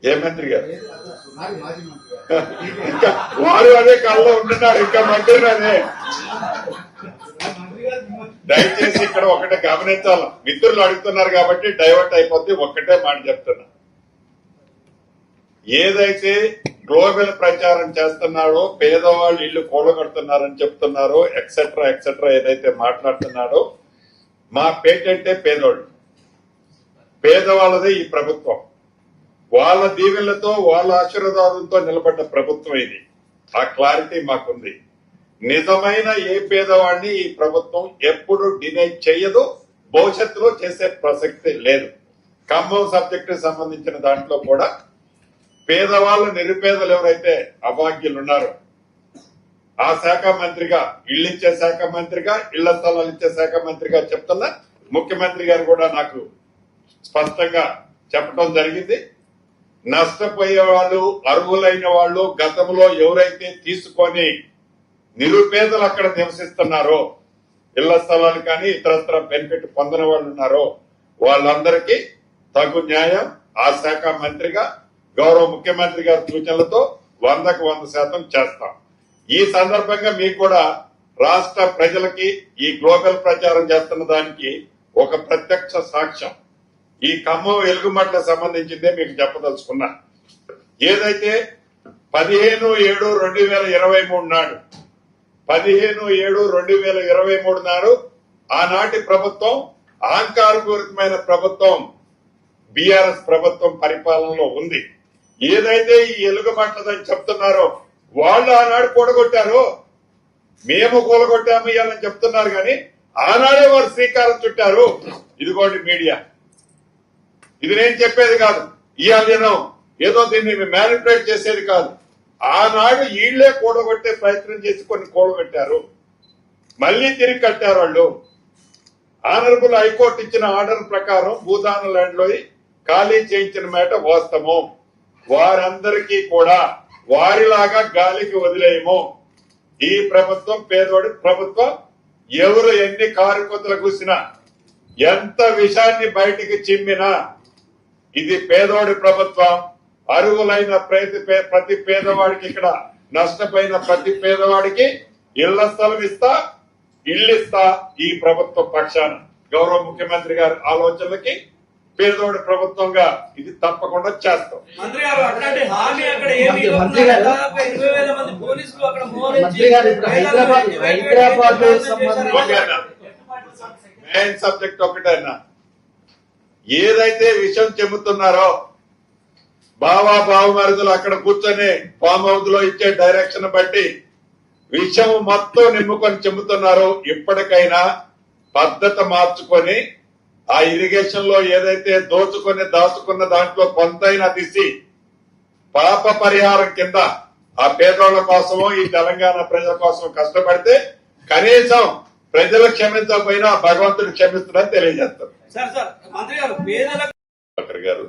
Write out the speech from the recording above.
ఏ మంత్రి గారు ఇంకా వారు అదే కాల్లో ఉంటున్నారు, ఇంకా మంత్రి అదే. దయచేసి ఇక్కడ ఒకటే గమనించాలి, మిత్రులు అడుగుతున్నారు కాబట్టి డైవర్ట్ అయిపోతే ఒక్కటే మాట చెప్తున్నా. ఏదైతే గ్లోబల్ ప్రచారం చేస్తున్నాడో, పేదవాళ్ళు ఇల్లు కూలగొడుతున్నారని చెప్తున్నారో, ఎక్సెట్రా ఎక్సెట్రా ఏదైతే మాట్లాడుతున్నాడో, మా పేటెంటే పేదోళ్ళు, పేదవాళ్ళదే ఈ ప్రభుత్వం. వాళ్ళ దీవెనలతో వాళ్ళ ఆశీర్వాదంతో నిలబడ్డ ప్రభుత్వం ఇది. ఆ క్లారిటీ మాకుంది. నిజమైన ఏ పేదవాడిని ఈ ప్రభుత్వం ఎప్పుడు డినై చేయదు, భవిష్యత్తులో చేసే ప్రసక్తి లేదు. ఖమ్మం సబ్జెక్టు సంబంధించిన దాంట్లో కూడా పేదవాళ్ళు, నిరుపేదలు ఎవరైతే అభాగ్యులు ఉన్నారో ఆ శాఖ మంత్రిగా, ఇళ్లు ఇచ్చే శాఖ మంత్రిగా, ఇళ్ల స్థలాలు ఇచ్చే శాఖ మంత్రిగా చెప్తున్నా. ముఖ్యమంత్రి గారు కూడా నాకు స్పష్టంగా చెప్పడం జరిగింది. నష్టపోయే వాళ్ళు, అర్హులైన వాళ్ళు, గతంలో ఎవరైతే తీసుకొని నిరుపేదలు అక్కడ నివసిస్తున్నారో, ఇళ్ల స్థలాలు కానీ ఇతరత్ర బెనిఫిట్ పొందిన వాళ్ళు ఉన్నారో వాళ్ళందరికీ తగు న్యాయం ఆ శాఖ మంత్రిగా గౌరవ ముఖ్యమంత్రి గారి సూచనలతో 100% చేస్తాం. ఈ సందర్భంగా మీకు కూడా రాష్ట్ర ప్రజలకి ఈ గ్లోబల్ ప్రచారం చేస్తున్న దానికి ఒక ప్రత్యక్ష సాక్ష్యం ఈ ఖమ్మం వెలుగుమట్ల సంబంధించిందే మీకు చెప్పదలుచుకున్నా. ఏదైతే 15/7/2023 నాడు 15/7/2023 నాడు ఆనాటి ప్రభుత్వం, అహంకారపూరితమైన ప్రభుత్వం, బీఆర్ఎస్ ప్రభుత్వం పరిపాలనలో ఉంది. ఏదైతే ఈ ఎలుగుమట్లదని చెప్తున్నారో వాళ్ళు ఆనాడు కూడగొట్టారో, మేము కూలగొట్టాము ఇవ్వాలని చెప్తున్నారు కానీ ఆనాడే వారు శ్రీకారం చుట్టారు. ఇదిగోండి మీడియా, ఇది నేను చెప్పేది కాదు. ఇవాళ నేను ఏదో దీన్ని మ్యానిపులేట్ చేసేది కాదు. ఆనాడు ఈళ్లే కూడగొట్టే ప్రయత్నం చేసి కొన్ని కూడగొట్టారు, మళ్లీ తిరిగి కట్టారు వాళ్ళు. ఆనరబుల్ హైకోర్టు ఇచ్చిన ఆర్డర్ ప్రకారం భూదాన ల్యాండ్ లో ఖాళీ చేయించిన మాట వాస్తవం. వారందరికీ కూడా వారిలాగా గాలికి వదిలేయము. ఈ ప్రభుత్వం పేదోడి ప్రభుత్వం. ఎవరు ఎన్ని కారుకొత్తలు కూసినా, ఎంత విషాన్ని బయటికి చిమ్మినా ఇది పేదోడి ప్రభుత్వం. అర్హులైన ప్రతి పేదవాడికి, ఇక్కడ నష్టపోయిన ప్రతి పేదవాడికి ఇళ్ల స్థలం ఇస్తా, ఇల్లు ఇస్తా. ఈ ప్రభుత్వ పక్షాన గౌరవ ముఖ్యమంత్రి గారి ఆలోచనలకి పేదోడి ప్రభుత్వంగా ఇది తప్పకుండా చేస్తాం. మెయిన్ సబ్జెక్ట్ ఒకటేనా, ఏదైతే విషయం చెబుతున్నారో బావమరుదులు అక్కడ కూర్చొని ఫామ్ హౌస్ లో ఇచ్చే డైరెక్షన్ బట్టి విషయం మొత్తం నిమ్ముకొని చెబుతున్నారు. ఇప్పటికైనా పద్ధతి మార్చుకొని ఆ ఇరిగేషన్ లో ఏదైతే దాచుకున్న దాంట్లో కొంతైనా తీసి పాప పరిహారం కింద ఆ పేదోళ్ల కోసమో ఈ తెలంగాణ ప్రజల కోసం కష్టపడితే కనీసం ప్రజలు క్షమించకపోయినా భగవంతుడు క్షమిస్తున్నారని తెలియజేస్తారు. మంత్రి గారు